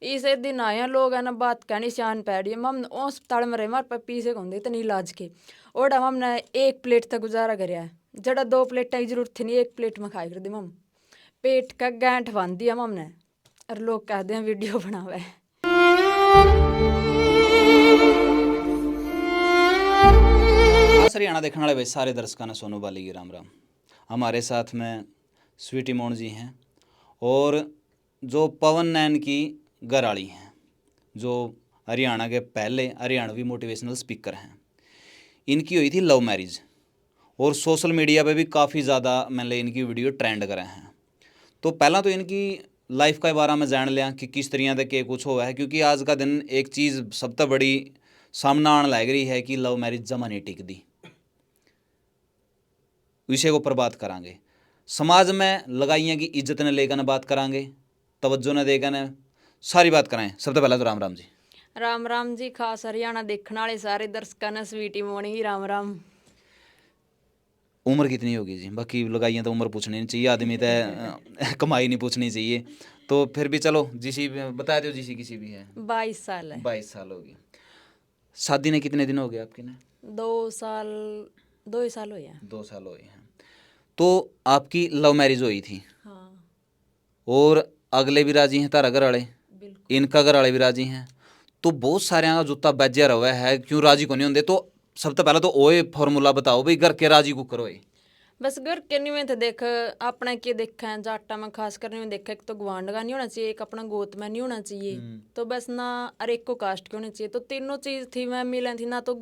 इसे दिन आए हैं लोग है ना बात कहनी सियान पै रही है मम ओ अस्पताल में रहे हमारे पास पीसे को इतनी इलाज के ओड़ा हमने एक प्लेट तक गुजारा करया है जड़ा 2 प्लेटा की जरूरत थी नहीं 1 प्लेट में खाई कर दी मम पेट का गांठ बांध दिया हमने और लोग कहते हैं वीडियो बनावे। खास हरियाणा देखने वाले भाई सारे दर्शकों ने सोनू बाली की राम राम। हमारे साथ में स्वीटी मोहन जी हैं और जो पवन नैन की घरवाली हैं जो हरियाणा के पहले हरियाणवी मोटिवेशनल स्पीकर हैं। इनकी हुई थी लव मैरिज और सोशल मीडिया पे भी काफ़ी ज़्यादा मैंने इनकी वीडियो ट्रेंड करे हैं। तो पहला तो इनकी लाइफ के बारे में जान लिया कि किस तरह के कुछ हुआ है, क्योंकि आज का दिन एक चीज़ सबसे बड़ी सामने आने लग रही है कि लव मैरिज जमा नहीं टिकती। विषय को पर बात करांगे, समाज में लगाइयाँ की इज्जत ने लेकर बात करांगे, तवज्जो ने देकर ने सारी बात कराएं। सबसे पहले तो राम राम जी। राम राम जी। खास हरियाणा देखने वाले सारे दर्शकों ने स्वीटी मोनी ही राम राम। उम्र कितनी होगी जी? बाकी लगाइयाँ तो उम्र पूछनी नहीं चाहिए, आदमी तो कमाई नहीं पूछनी चाहिए। तो फिर भी चलो जिसी बता दो, जिसी किसी भी है। 22 साल है। 22 साल होगी। शादी ने कितने दिन हो गए आपके ने? 2 साल 2 ही साल हुए हैं। 2 साल हुए हैं। तो आपकी लव मैरिज हुई थी? हाँ और अगले भी राजी हैं, तारा घर वाले, बिल्कुल। इनका घर वाले भी राजी हैं। तो बहुत सारे का जूता बज्या रहा है, क्यों राजी को नहीं होंगे? तो सबसे पहले तो ओए फॉर्मूला बताओ भाई, घर के राजी को करो। बस घर के नहीं में तो देख अपने के देखा है जाटा में खास कर नहीं देखा, एक तो गवांड का नहीं होना चाहिए, एक अपना गोत में नहीं होना चाहिए, तो बस ना अरे एक को कास्ट के होने चाहिए। तो तीनों चीज़ थी, मैं मिलन थी ना तो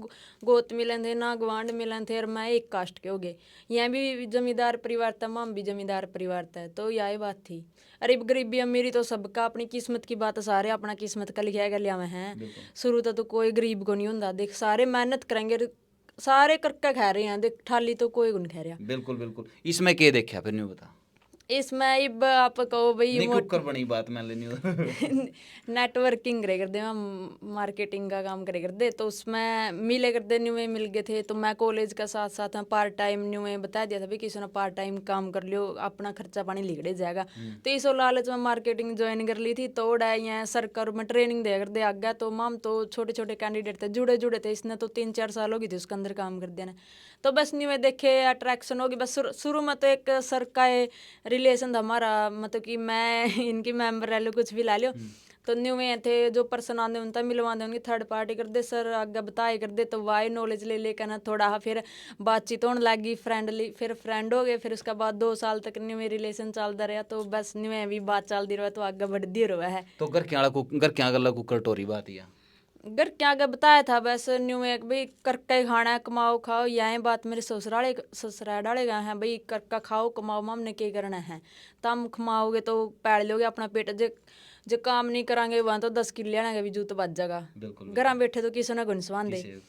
गोत मिलन थे ना गवांड मिलन थे, और मैं एक कास्ट के हो गए। यहाँ भी जमींदार परिवार था, माम भी जमींदार परिवार था, तो यही बात थी। अरे गरीबी अमीरी तो सबका अपनी किस्मत की बात, सारे अपना किस्मत का लिखा है लिया में है। शुरू तो कोई गरीब को नहीं होता, देख सारे मेहनत करेंगे, सारे करके खा रहे हैं, देख ठाली तो कोई नहीं खा रहा। बिल्कुल बिल्कुल। इसमें क्या देखा फिर नहीं बता? इसमें इब आप कहो भाई नहीं कुकर बनी बात मैं लेनी नेटवर्किंग करे करते हम, मार्केटिंग का काम करे करते, तो उसमें मिले करते न्यू में मिल गए थे। तो मैं कॉलेज का साथ साथ में पार्ट टाइम न्यू में बता दिया था भाई किसी ने पार्ट टाइम काम कर लियो, अपना खर्चा पानी लिगड़े जाएगा। तो इस लालच में मार्केटिंग ज्वाइन कर ली थी। तो यहाँ सरकार में ट्रेनिंग दे कर दे आगे, तो माम तो छोटे छोटे कैंडिडेट थे, जुड़े जुड़े थे, इसने तो 3-4 साल हो गई थी उसके अंदर काम कर देना। तो बस न्यू में देखे अट्रैक्शन होगी। बस शुरू में तो एक सर का रिलेशन था हमारा, मतलब कि मैं इनकी मेंबर रह लो कुछ भी ला लो। तो न्यू में थे जो पर्सन आते उनका मिलवाते, उनकी थर्ड पार्टी कर दे, सर आगे बताए कर दे, तो वाई नॉलेज ले लेकर ना थोड़ा फिर बातचीत होने लगी फ्रेंडली, फिर फ्रेंड हो गए। फिर उसके बाद 2 साल तक न्यू में रिलेशन चलता रहा। तो बस न्यू में भी बात चलती रहा, तो आगे बढ़ती रहा है। तो घर क्या गला कुकर टोरी बात या घर क्या आगे बताया था, बस न्यू में भाई करके खाना है, कमाओ खाओ। यही बात मेरे ससुराल वाले गए हैं भाई, करका खाओ कमाओ, हमने क्या करना है। तम कमाओगे तो पैड़ लोगे अपना पेट, जो काम नहीं करांगे वहाँ तो 10 किलो लेना भी जूत बच जाएगा। घर बैठे तो किसी ने गुनसवान दे।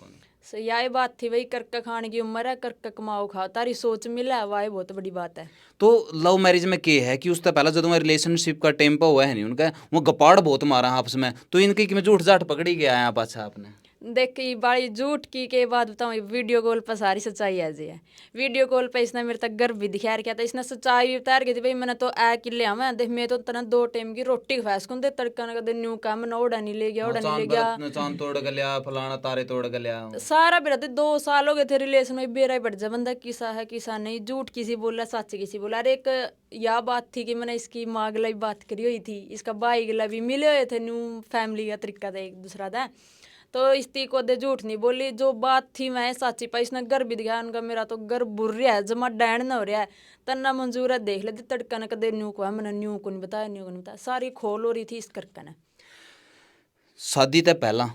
सो यही बात थी भाई, करके खाने की उम्र है, करके कमाओ खाओ, तारी सोच मिला है, वाह बहुत बड़ी बात है। तो लव मैरिज में क्या है कि उससे पहले जो मैं रिलेशनशिप का टेम्पो हुआ है नहीं उनका, वो गपाड़ बहुत मारा आपस में, तो इनकी कि मैं झूठ जाट पकड़ी गया है पाछा आपने। देख बड़ी झूठ की के बाद बताऊँ, वीडियो कॉल पर सारी सच्चाई ऐसी है। वीडियो कॉल पे इसने मेरे तक गर्व भी दिखा रखा था, इसने सच्चाई भी बता रखी थी भाई मैंने तो ऐ कि लिया मैं देख, मैं तो तना 2 टाइम की रोटी फैस को दे तड़का न दिन न्यू का मैं ओड़ा नहीं ले गया, ओड़ा नहीं ले गया, चांद तोड़ के लिया, फलाना तारे तोड़ के लिया, सारा भी रहते। 2 साल हो गए थे रिलेशन में, बेरा ही बढ़ जा बंदा किसा है किसा नहीं, झूठ किसी बोला सच किसी बोला। अरे एक यह बात थी कि मैंने इसकी माँ गला भी बात करी हुई थी, इसका भाई गला भी मिले हुए थे, न्यू फैमिली का तरीका था एक दूसरा था। तो इस को दे झूठ नहीं बोली, जो बात थी मैं साची पाई, इसने घर भी दिखाया उनका, मेरा तो घर बुर रहा है, जमा डैन ना हो रहा है, तन्ना मंजूर है देख लेते तड़का न कदे न्यू को मैंने न्यू को नहीं बताया, न्यू को नहीं बताया, सारी खोल हो रही थी इस करके ने। शादी तो पहला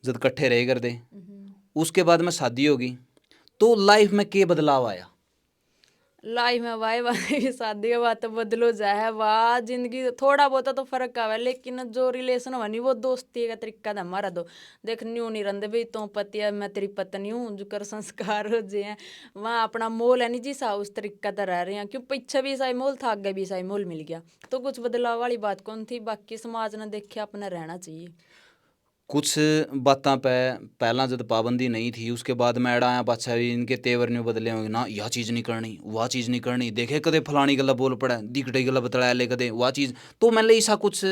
जब कट्ठे रहे कर दे, उसके बाद में शादी होगी, तो लाइफ में क्या बदलाव आया? लाइफ में वाई वाई शादी के बाद तो बदलो जाए, वाह जिंदगी थोड़ा बहुत तो फर्क आवा, लेकिन जो रिलेशन हुआ नहीं वो दोस्ती का तरीका था हमारा। दो देख न्यू नहीं रहते भाई, तो पति है मैं तेरी पत्नी हूँ, जो कर संस्कार हो जे हैं वहाँ अपना मोल है नहीं जी सा, उस तरीका तो रह रहे हैं, क्यों पीछे भी ईसाई मोल था आगे भी ईसाई मोल मिल गया, तो कुछ बदलाव वाली बात कौन थी। बाकी समाज ने देखे अपना रहना चाहिए। कुछ बातों पे पहला जब पाबंदी नहीं थी उसके बाद मैं अड़ा आया पाछा भी इनके तेवर नहीं बदले होंगे ना, यह चीज़ नहीं करनी वह चीज़ नहीं करनी, देखे कदे फलानी गला बोल पड़ा दिखटे गला बतलाया ले कदे वह चीज़, तो मैंने ऐसा कुछ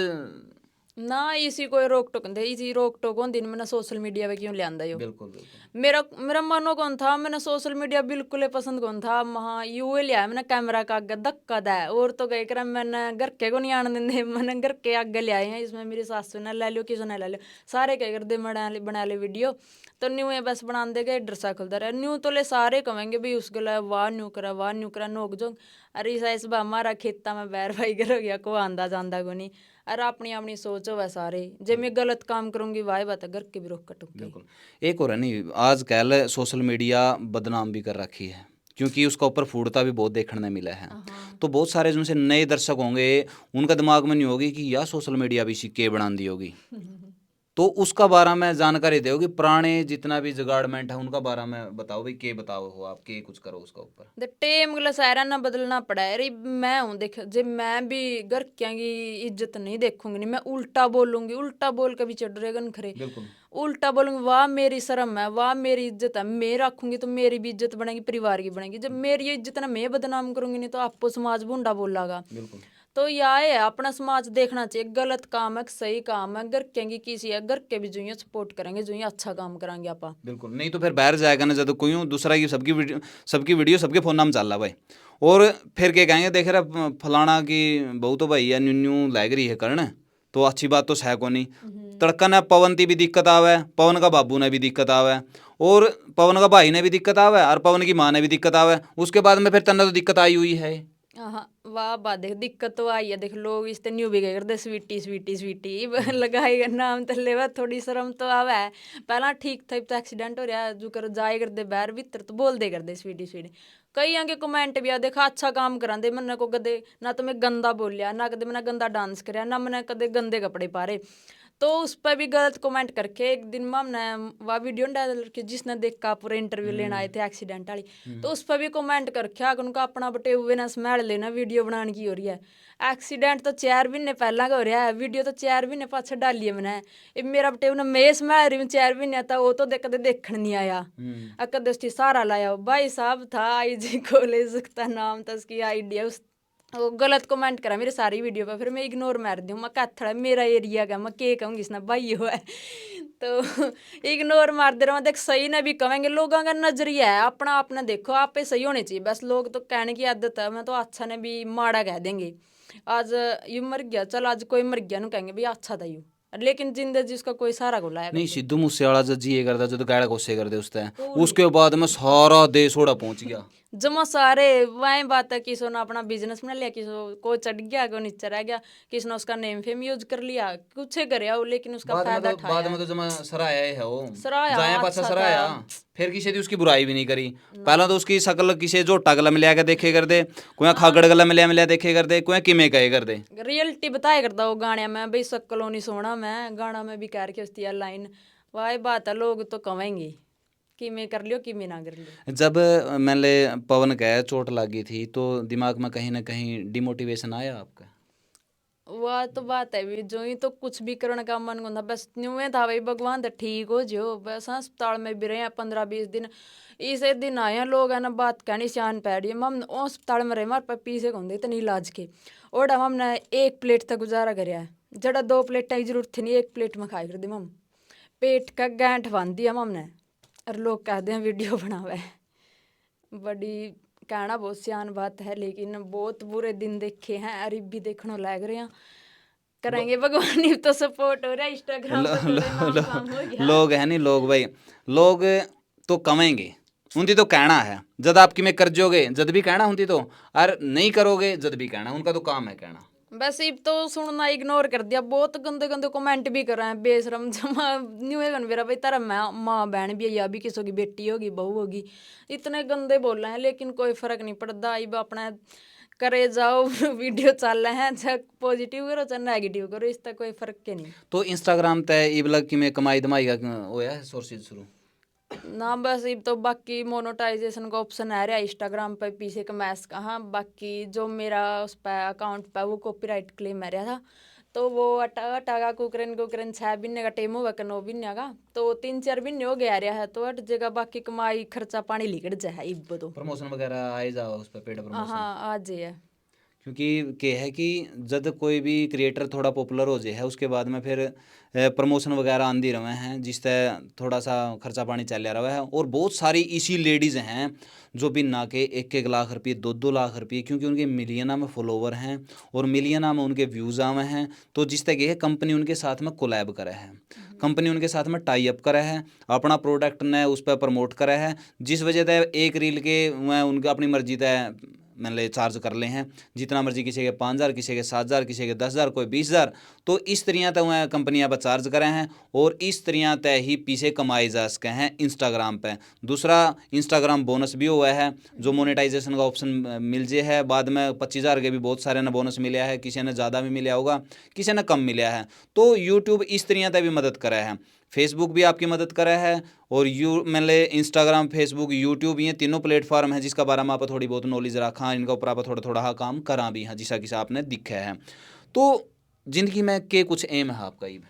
ना इसी कोई रोक टोक नहीं इसी रोक टोक होंदी नी, मैंने सोशल मीडिया पे क्यों लियांदा यो। बिल्कुल बिल्कुल मेरा मेरा मनो कौन था, मैंने सोशल मीडिया बिल्कुल ही पसंद कौन था, हाँ यू ही लिया मैंने कैमरा का आगे धक्का दा और तो गए कर मैंने घर के को नहीं आने देंगे, मैंने घर के आगे ले आए हैं, इसमें मेरी सासू ने ले लियो किसी ने ले लियो, सारे कह कर दे बना ले वीडियो, तो न्यू है बस बना देगा ड्रेसा खुलता रहा न्यू तो ले सारे कहेंगे भाई उस गला वाह न्यू करा नोक जो, अरे इस बा हमारा खेता में बैर भाई कर हो गया को आंदा जांदा को नहीं, अरे अपनी अपनी सोच हो वह सारे, जब मैं गलत काम करूंगी वाह बात है घर के भी रोक कटूंगी। बिल्कुल। एक और है नहीं आजकल सोशल मीडिया बदनाम भी कर रखी है क्योंकि उसका ऊपर फूडता भी बहुत देखने मिला है, तो बहुत सारे जिनसे नए दर्शक होंगे उनका दिमाग में नहीं होगी कि यह सोशल मीडिया भी सिक्के बना दी होगी, तो उसका बारे में जानकारी दोगे, पुराने जितना भी जुगाड़मेंट है उनका बारे में बताओ भाई, के बताओ हो आप के कुछ करो उसका ऊपर। द टेम गला सारा ना बदलना पड़ा है, अरे मैं हूँ देख जब मैं भी घर क्या की इज्जत नहीं देखूंगी नहीं, मैं उल्टा बोलूंगी, उल्टा बोल के भी चढ़ रहेगा खरे, बिल्कुल उल्टा बोलूंगी वाह मेरी शर्म है वाह मेरी इज्जत है, मैं रखूंगी तो मेरी भी इज्जत बनेगी परिवार की बनेगी, जब मेरी इज्जत ना मैं बदनाम करूंगी नहीं तो आपको समाज भूंडा बोलागा। बिल्कुल तो यह है अपना समाज देखना चाहिए, गलत काम है सही काम है, घर के किसी है घर के भी जो है सपोर्ट करेंगे जो है अच्छा काम करेंगे आप। बिल्कुल, नहीं तो फिर बाहर जाएगा ना जब कोई दूसरा की सबकी वीडियो सबके फोन नाम चल रहा भाई, और फिर क्या कहेंगे देख रहा फलाना की बहू तो भाई या न्यू न्यू लग रही है करने, तो अच्छी बात तो है को नहीं, तड़का ने पवन की भी दिक्कत आवे, पवन का बाबू ने भी दिक्कत आवे, और पवन का भाई ने भी दिक्कत आवे, और पवन की माँ ने भी दिक्कत आवे, उसके बाद में फिर तन्ने तो दिक्कत आई हुई है। हाँ वाह बात देख दिक्कत तो आई है, देख लोग इस न्यू भी कह करते स्वीटी स्वीटी स्वीटी लगाई नाम तो लेवा, थोड़ी शर्म तो आवे है, पहला ठीक था तो एक्सीडेंट हो रहा जो कर जाए करते बाहर भीतर तो बोल दे करते स्वीटी स्वीटी, कई आगे कमेंट भी आ देखा अच्छा काम करांदे मैंने को कदे ना तो मैं गंदा बोलिया ना कदे मैंने गंदा डांस कराया ना मैंने कदे गंदे कपड़े पारे, तो उस पर भी गलत कमेंट करके एक दिन में हमने वह वीडियो डाल रखी जिसने देखा पूरे इंटरव्यू लेने आए थे एक्सीडेंट वाली, तो उस पर भी कमेंट करके आकर उनका अपना बटे हुए ना स्मेल लेना वीडियो बनाने की हो रही है, एक्सीडेंट तो 4 महीने पहला का हो रहा है, वीडियो तो 4 महीने पाछे डाली है मैंने, ये मेरा बटे उन्हें मैं स्मेल रही हूँ 4 महीने था वो तो कदे देखने नहीं आया, कदे उसकी सहारा लाया भाई साहब था आई जी कॉलेज का नाम था उसकी आइडिया, उस वो गलत कमेंट करा मेरे सारी वीडियो पर, फिर मैं इग्नोर मार दूँ मैं कथड़ा मेरा एरिया का मैं के कहूँगी इसने भाई हो है तो इग्नोर मार दे रहा हूँ, देख सही ने भी कहेंगे लोगों का नजरिया है अपना अपना, देखो आप पे सही होने चाहिए बस, लोग तो कहने की आदत है, मैं तो अच्छा ने भी माड़ा कह देंगे, आज यू मर गया चल आज कोई मर गया नु कहेंगे भाई अच्छा था यू, लेकिन जिंदगी जिसका कोई सहारा को लाया नहीं सिद्धू मूसेवाला जो जी ये करता जो तो गाड़ा कोसे कर दे उसते, उसके बाद में सारा देश ओड़ा पहुंच गया, जमा सारे वही बात है किसी ने अपना बिजनेस बना लिया, किसी को चढ़ गया को नीचे रह गया, किसी ने उसका नेम फेम यूज कर लिया कुछ करे हो, लेकिन उसका फायदा उठाया, बाद में तो जमा सराया है वो सराया जाया पाछा अच्छा सराया, था। फिर किसी दी उसकी बुराई भी नहीं करी, पहला तो उसकी शकल किसी जोटा गला मिला के देखे कर दे, कोई खागड़ गला मिला देखे कर दे, कोई किमें कहे कर दे, रियलिटी बताया करता वो गाने में भाई शक्लों नहीं सोना मैं गाना में भी कह रही उसकी लाइन, वही बात है लोग तो कहेंगे कि मैं कर लियो कि मैं ना कर लियो। जब मैंने पवन कहा चोट लगी थी तो दिमाग में कहीं ना कहीं डिमोटिवेशन आया आपका? वह तो बात है भी जो ही तो कुछ भी करने का मन होता बस न्यू में था भाई भगवान तो ठीक हो जो, बस अस्पताल में भी रहे 15-20 दिन, इस एक दिन आए हैं लोग है ना बात कहनी सियान पैड़ी हम अस्पताल में रहे हमारे पास पीछे होंगे इतने इलाज के, और हमने 1 प्लेट तक गुजारा कराया है, जड़ा 2 प्लेट की जरूरत थी नहीं 1 प्लेट में खाई कर दी हम, पेट का गांठ बांध दिया हमने, और लोग कहते हैं वीडियो बनावे, बड़ी कहना बहुत सियान बात है लेकिन बहुत बुरे दिन देखे हैं, अरीब भी देखने लग रहे हैं, करेंगे भगवान ही तो सपोर्ट हो रहा है इंस्टाग्राम पे थोड़े नाम काम हो गया। लोग है नहीं लोग भाई लोग तो कमेंगे उनकी तो कहना है, जब आपकी में कर जोगे जद भी कहना उनकी तो, और नहीं करोगे जद भी कहना, उनका तो काम है कहना, बस अब तो सुनना इग्नोर कर दिया, बहुत गंदे गंदे कमेंट भी कर रहे हैं बेशरम जमा न्यू है मेरा भाई तेरा माँ बहन भी है या भी किसी की बेटी होगी बहू होगी, इतने गंदे बोल रहे हैं लेकिन कोई फर्क नहीं पड़ता, अब अपना करे जाओ वीडियो चल रहे हैं चाहे पॉजिटिव करो चाहे नेगेटिव करो इसका कोई फर्क के नहीं। तो इंस्टाग्राम तय ये लग कि मैं कमाई धमाई का होया है सोर्सेज शुरू ना बस अब तो बाकी मोनेटाइजेशन का ऑप्शन आ रहा है इंस्टाग्राम पर पीछे का मैस का, हाँ बाकी जो मेरा उस पर अकाउंट पर वो कॉपीराइट क्लेम आ रहा था तो वो अटा का कुकरन 6 महीने का टेम होगा कि 9 महीने का, तो 3-4 महीने हो गया रहा है, तो हट जगह बाकी कमाई खर्चा पानी लिकड़ जाए इब तो। प्रमोशन वगैरह आए जाओ उस पर पेड प्रमोशन। हाँ आज है। क्योंकि के है कि जब कोई भी क्रिएटर थोड़ा पॉपुलर हो जाए है उसके बाद में फिर प्रमोशन वगैरह आंदी रहे हैं जिससे थोड़ा सा खर्चा पानी चल रहा है। और बहुत सारी इसी लेडीज़ हैं जो बिना के 1-1 लाख रुपये 2-2 लाख रुपये, क्योंकि उनके मिलियना में फॉलोवर हैं और मिलियना में उनके व्यूज़ आए हैं, तो जिस तक है कंपनी उनके साथ में कोलैब करे है, कंपनी उनके साथ में टाई अप करे है, अपना प्रोडक्ट ने उस पर प्रमोट करे है, जिस वजह से एक रील के मैं उनका अपनी मर्जी तय मतलब चार्ज कर ले हैं जितना मर्जी, किसी के 5,000, किसी के 7,000, किसी के 10,000, कोई 20,000। तो इस तरह तक वह कंपनियां पर चार्ज करें हैं और इस तरह तय ही पीछे कमाए जा सके हैं इंस्टाग्राम पे। दूसरा इंस्टाग्राम बोनस भी हुआ है, जो मोनेटाइजेशन का ऑप्शन मिल जे है बाद में 25,000 के भी बहुत सारे ने बोनस मिला है, किसी ने ज़्यादा भी मिला होगा, किसी ने कम मिला है। तो यूट्यूब इस तरह तक भी मदद करे है, फेसबुक भी आपकी मदद करे है, और मतलब इंस्टाग्राम, फेसबुक, यूट्यूब, ये तीनों प्लेटफॉर्म है जिसका बारे में आप थोड़ी बहुत नॉलेज रखा, इनका ऊपर आप थोड़ा थोड़ा हाँ काम करा भी है जिसा किसा आपने दिखा है। तो जिंदगी में के कुछ एम है आपका? ये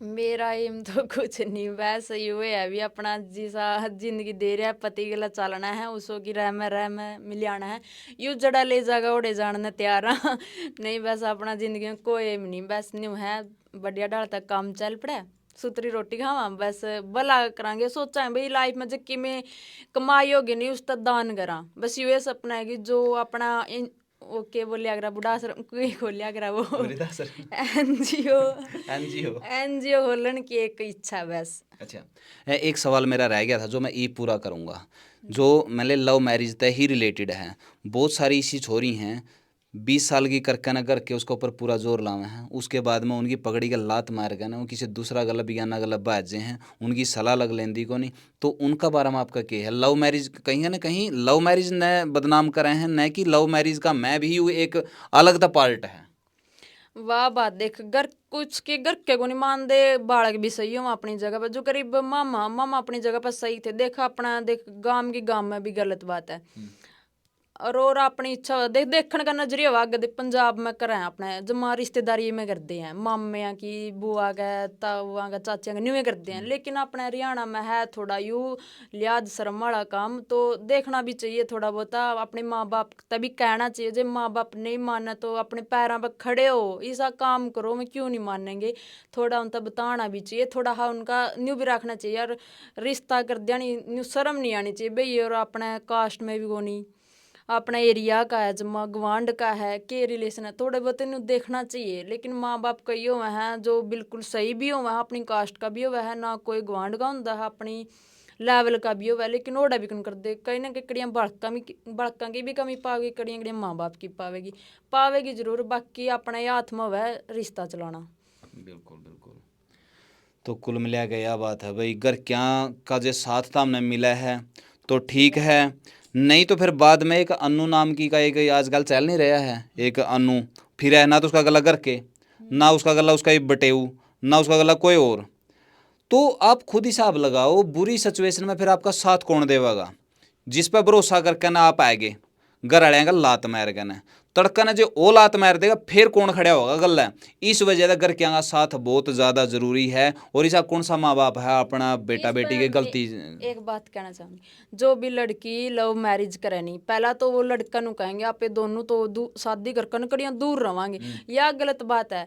मेरा एम तो कुछ नहीं, वैसे ही हुए अभी अपना जिसा जिंदगी दे रहा है पति गला चलना है, उसो की रह में मिलाना है, यू जड़ा ले जागा ओढ़े जानने तैयार हाँ नहीं बस अपना जिंदगी में कोई एम नहीं, बस न्यू है बढ़िया डाल तक काम चल पड़ा, सुतरी रोटी खावा, बस भला करांगे, सोचा है भाई लाइफ में जबकि में कमाई होगी नहीं उस तक दान करा, बस ये सपना है कि जो अपना ओके बोलिया करा बुढ़ा आश्रम कोई खोलिया करा वो एनजीओ एनजीओ एनजीओ खोलने की एक इच्छा बस। अच्छा, एक सवाल मेरा रह गया था जो मैं ये पूरा करूँगा, जो मतलब लव मैरिज तय ही रिलेटेड है। बहुत सारी ऐसी छोरी हैं 20 साल की करके ना करके उसके ऊपर पूरा जोर लावे हैं, उसके बाद में उनकी पगड़ी का लात मार के ना वो किसी दूसरा गला बिगाना गला बाजे हैं, उनकी सलाह लग लेंदी को नहीं। तो उनका बारे में आपका क्या है? लव मैरिज कहीं ना कहीं लव मैरिज ने बदनाम करे हैं, न कि लव मैरिज का मैं भी एक अलग दा पार्ट है। वाह बात देख, घर कुछ के घर के को नहीं मान दे, बालक भी सही हो अपनी जगह पर, जो करीब मामा मामा अपनी जगह पर सही थे, देखा अपना देख गांव की गांव में भी गलत बात है, और अपनी इच्छा देख देखने का नजरिया वाग दे पंजाब में करें अपने जमा रिश्तेदारी में करते हैं, मामिया की बुआ का ताऊआ का चाचा का न्यूए करते हैं, लेकिन अपने हरियाणा में है थोड़ा यू लिहाज शर्म वाला काम, तो देखना भी चाहिए थोड़ा बहुत, अपने माँ बाप तभी कहना चाहिए, जब माँ बाप नहीं माना तो अपने पैरों पर खड़े हो ऐसा काम करो, मैं क्यों नहीं मानेंगे, थोड़ा उनका बताना भी चाहिए, थोड़ा हाँ उनका न्यू भी रखना चाहिए यार, रिश्ता कर दिया नहीं न्यू शर्म नहीं आनी चाहिए भाई, और अपने कास्ट में भी को नहीं अपना एरिया का है जमा गवांड का है के रिलेशन है, थोड़े बहुत इन्हें देखना चाहिए, लेकिन माँ बाप कई हुए हैं जो बिल्कुल सही भी हुआ है, अपनी कास्ट का भी हुआ है, ना कोई गवांड का होता है, अपनी लेवल का भी हुआ है, लेकिन ओड़ा भी कौन कर दे, कहीं ना कहीं कड़ियाँ बड़का की भी कमी पावेगी, कड़ियाँ कड़ियाँ माँ बाप की पावेगी जरूर, बाकी अपने हाथ में हुआ है रिश्ता चलाना। बिल्कुल बिल्कुल। तो कुल मिला के यह बात है भाई, घर क्या का जो साथ था हमने मिला है तो ठीक है, नहीं तो फिर बाद में एक अनु नाम की का एक आजकल चल नहीं रहा है, एक अनु फिर है ना, तो उसका गला करके ना उसका गला उसका एक बटेऊ ना उसका गला कोई और। तो आप खुद हिसाब लगाओ बुरी सिचुएशन में फिर आपका साथ कौन देगा, जिस पर भरोसा करके ना आप आएगे, घर वाले का लात मार के ना तड़का ने जो ओ लात मार देगा फिर कौन खड़ा होगा गल है। इस वजह से घर के साथ बहुत ज़्यादा जरूरी है, और ऐसा कौन सा माँ बाप है अपना बेटा बेटी की गलती। एक बात कहना चाहूंगी, जो भी लड़की लव मैरिज करे नहीं, पहला तो वो लड़का नु कहेंगे आप दोनों तो शादी कर कड़ियाँ दूर रवांगे, यह गलत बात है,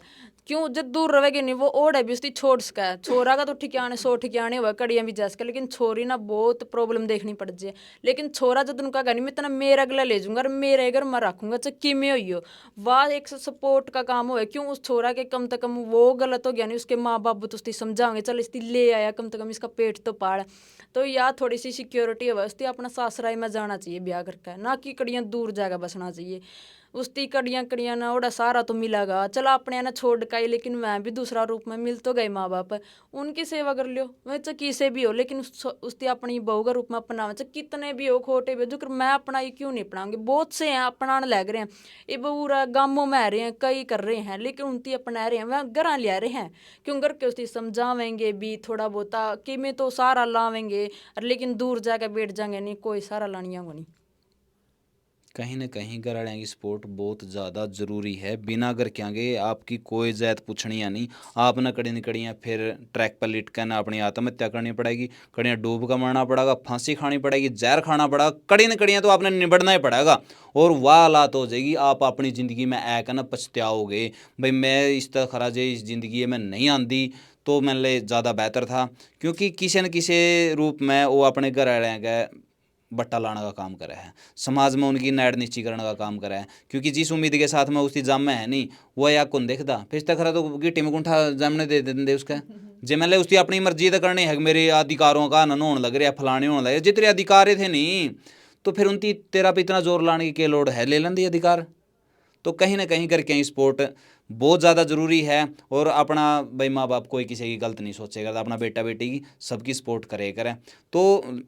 क्यों जब दूर रहेगी नहीं वो ओढ़ है भी उसकी छोड़ सका है, छोरा का तो ठिकाने 100 ठिकाने हुआ कड़ियाँ भी जा सके, लेकिन छोरी ना बहुत प्रॉब्लम देखनी पड़ जाए, लेकिन छोरा जब उनका नहीं मैं इतना मेरा अगला ले जाऊंगा और मेरे घर में रखूंगा चाहे किमें हुई हो, वह एक सपोर्ट का काम हो, क्यों उस छोरा के कम से कम वो गलत हो गया नहीं, उसके माँ बाप तो उसकी समझाएंगे चल इसकी ले आया कम से कम इसका पेट तो पाड़, तो या थोड़ी सी सिक्योरिटी है उसकी, अपना सासराई में जाना चाहिए ब्याह करके, ना कि कड़ियाँ दूर जाकर बसना चाहिए, उसकी कड़ियाँ कड़ियाँ ना ओड़ा सारा तो मिलेगा, चला अपने ना छोड़ का ही, लेकिन मैं भी दूसरा रूप में मिल तो गए माँ बाप, उनकी सेवा कर लियो वह चाहे किसे भी हो, लेकिन उसकी अपनी बहू का रूप में अपनावे चाहे कितने भी हो खोटे भी, जो मैं अपना ही क्यों नहीं अपनाऊंगी, बहुत से हैं अपनाने लग रहे हैं, ये पूरा गांवों में आ रहे हैं कई कर रहे हैं, लेकिन उनकी अपना रहे हैं वह घर ले आ रहे हैं, क्यों घर के उसकी समझावेंगे भी थोड़ा बहुता कि मैं तो सारा लावेंगे, लेकिन दूर जाकर बैठ जाएंगे नहीं, कोई सारा लानिया को नहीं। कहीं ना कहीं घर वाले की सपोर्ट बहुत ज़्यादा ज़रूरी है। बिना घर के आगे आपकी कोई जात पूछनी या नहीं। आपने कड़ी न कड़ियाँ फिर ट्रैक पर लिट कर ना अपनी आत्महत्या करनी पड़ेगी, कड़ियाँ डूब कर मरना पड़ेगा, फांसी खानी पड़ेगी, जहर खाना पड़ेगा, कड़ी न कड़ियाँ तो आपने निबड़ना ही पड़ेगा। और वह हालात हो जाएगी, आप अपनी ज़िंदगी में आकर ना पछताओगे, भाई मैं इस तरह खरा जे इस ज़िंदगी में नहीं आंदी तो मेरे लिए ज़्यादा बेहतर था। क्योंकि किसी न किसी रूप में वो अपने घर वाले के बट्टा लाने का काम करा है, समाज में उनकी नैड नीची करने का काम करा है। क्योंकि जिस उम्मीद के साथ में उसकी जाम में है नहीं, वो या कौन देखता फिर तक खरा तो गिट्टी में गुंठा जामने दे देंगे उसका। जे मैंने उसकी अपनी मर्जी तो करनी है, मेरे अधिकारों का हनन होने लग रहा, फलाने होने लगे, जितने अधिकार थे नहीं तो फिर उनकी तेरा पे इतना जोर लाने की क्या लोड़ है, ले लेंदी अधिकार। तो कहीं ना कहीं करके ही सपोर्ट बहुत ज़्यादा ज़रूरी है। और अपना भाई माँ बाप कोई किसी की गलत नहीं सोचेगा, अपना बेटा बेटी की सबकी सपोर्ट करे करें। तो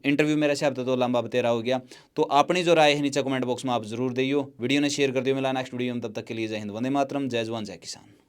इंटरव्यू मेरे हिसाब से तो लंबा बतेरा हो गया। तो अपनी जो राय है नीचे कमेंट बॉक्स में आप जरूर दियो, वीडियो ने शेयर कर दियो। मिला नेक्स्ट वीडियो में, तब तक के लिए जय हिंद, वंदे मातरम, जय जवान जय किसान।